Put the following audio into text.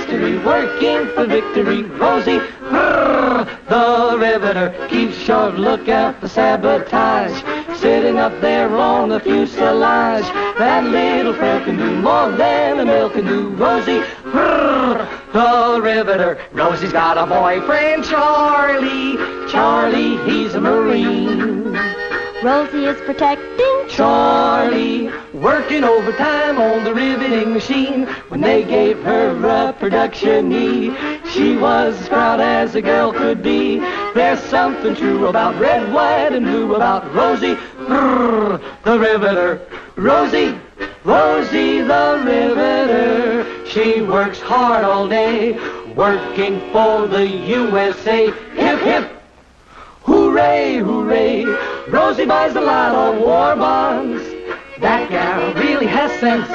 history, working for victory. Rosie the Riveter keeps short lookout for sabotage, sitting up there on the fuselage. That little frail can do more than a mill can do. Rosie the Riveter. Rosie's got a boyfriend, Charlie. Charlie, he's a Marine. Rosie is protecting Charlie, working overtime on the riveting machine. When they gave her a production knee, she was as proud as a girl could be. There's something true about red, white, and blue about Rosie the Riveter. Rosie the Riveter. She works hard all day, working for the USA. Hip, hip, hooray, hooray. Rosie buys a lot of war bonds. That gal really has sense.